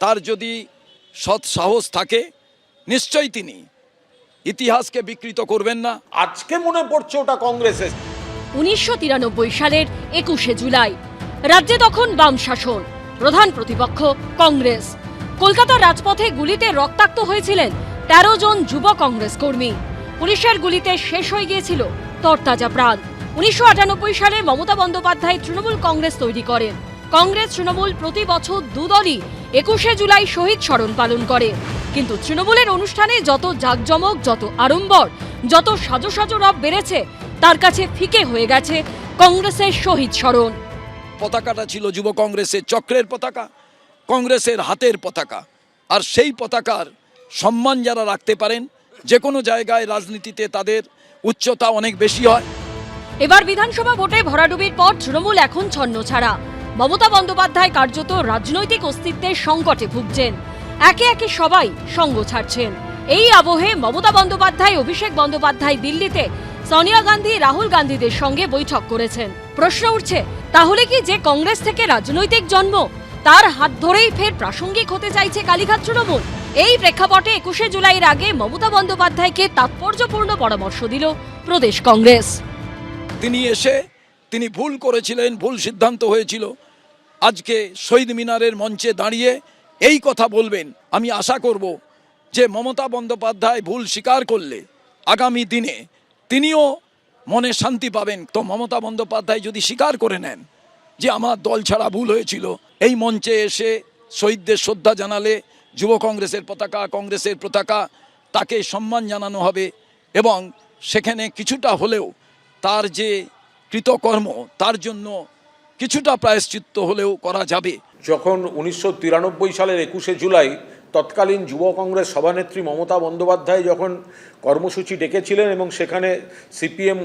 তার যদি সৎ সাহস থাকে নিশ্চয়ই তিনি ইতিহাসকে বিকৃত করবেন না। আজকে মনে পড়ছে ওটা কংগ্রেসের। 1993 সালের 21শে জুলাই রাজ্যে তখন বাম শাসন, প্রধান প্রতিপক্ষ কংগ্রেস। কলকাতার রাজপথে গুলিতে রক্তাক্ত হয়েছিলেন 13 জন যুব কংগ্রেস কর্মী। পুলিশের গুলিতে শেষ হয়ে গিয়েছিল তরতাজা প্রাণ। 1998 সালে মমতা বন্দ্যোপাধ্যায় তৃণমূল কংগ্রেস তৈরি করেন। কংগ্রেস তৃণমূল প্রতি বছর দুদলই 21শে জুলাই শহীদ স্মরণ পালন করে। কিন্তু তৃণমূলের অনুষ্ঠানে যত জাঁকজমক, যত আড়ম্বর, যত সাজো সাজো রব বেড়েছে, তার কাছে ফিকে হয়ে গেছে কংগ্রেসের শহীদ স্মরণ। পতাকাটা ছিল যুব কংগ্রেসের চক্রের পতাকা, কংগ্রেসের হাতের পতাকা। আর সেই পতাকার সম্মান যারা রাখতে পারেন, যে কোনো জায়গায় রাজনীতিতে তাদের উচ্চতা অনেক বেশি হয়। এবার বিধানসভা ভোটে ভরাডুবির পর তৃণমূল এখন ছন্নছাড়া। মমতা বন্দ্যোপাধ্যায় কার্যত রাজনৈতিক অস্তিত্বের সংকটে ভুগছেন। একে একে সবাই সঙ্গ ছাড়ছেন। এই আবহে মমতা বন্দ্যোপাধ্যায়, অভিষেক বন্দ্যোপাধ্যায় দিল্লিতে সোনিয়া গান্ধী, রাহুল গান্ধীদের সঙ্গে বৈঠক করেছেন। প্রশ্ন উঠছে, তাহলে কি যে কংগ্রেস থেকে রাজনৈতিক জন্ম, তার হাত ধরেই ফের প্রাসঙ্গিক হতে চাইছে কালীঘাট তৃণমূল? এই প্রেক্ষাপটে 21শে জুলাইয়ের আগে মমতা বন্দ্যোপাধ্যায়কে তাৎপর্যপূর্ণ পরামর্শ দিল প্রদেশ কংগ্রেস। তিনি ভুল করেছিলেন, ভুল সিদ্ধান্ত হয়েছিল। আজকে শহীদ মিনারের মঞ্চে দাঁড়িয়ে এই কথা বলবেন। আমি আশা করব যে মমতা বন্দ্যোপাধ্যায় ভুল স্বীকার করলে আগামী দিনে তিনিও মনে শান্তি পাবেন। তো মমতা বন্দ্যোপাধ্যায় যদি স্বীকার করে নেন যে আমার দল ছাড়া ভুল হয়েছিল, এই মঞ্চে এসে শহীদদের শ্রদ্ধা জানালে যুব কংগ্রেসের পতাকা, কংগ্রেসের পতাকা, তাকে সম্মান জানানো হবে এবং সেখানে কিছুটা হলেও তার যে কৃতকর্ম, তার জন্য কিছুটা প্রায়শ্চিত্ত হলেও করা যাবে। যখন 1993 সালের 21শে জুলাই তৎকালীন যুব কংগ্রেস সভানেত্রী মমতা বন্দ্যোপাধ্যায় যখন কর্মসূচি ডেকেছিলেন এবং সেখানে সিপিএম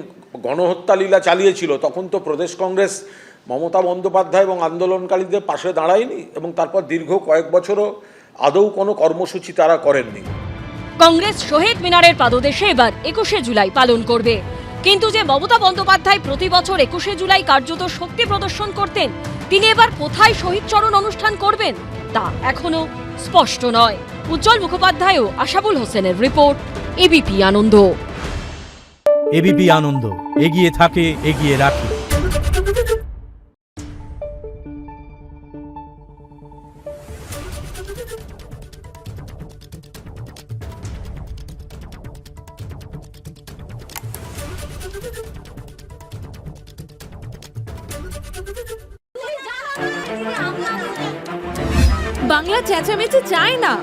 গণহত্যা লীলা চালিয়েছিল, তখন তো প্রদেশ কংগ্রেস মমতা বন্দ্যোপাধ্যায় এবং আন্দোলনকারীদের পাশে দাঁড়ায়নি এবং তারপর দীর্ঘ কয়েক বছরও আদৌ কোনো কর্মসূচি তারা করেননি। কংগ্রেস শহীদ মিনারের পাদদেশে এবার 21শে জুলাই পালন করবে। কিন্তু যে মমতা বন্দ্যোপাধ্যায় প্রতি বছর 21শে জুলাই কার্যত শক্তি প্রদর্শন করতেন, তিনি এবার কোথায় শহীদ চরণ অনুষ্ঠান করবেন তা এখনো স্পষ্ট নয়। উজ্জ্বল মুখোপাধ্যায় ও আশাবুল হোসেনের রিপোর্ট, এবিপি আনন্দ। এবিপি আনন্দ, এগিয়ে থাকে, এগিয়ে রাখে। বাংলা চেঁচামেচি চায় না,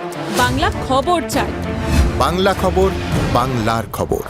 বাংলা খবর চায়। বাংলা খবর, বাংলার খবর।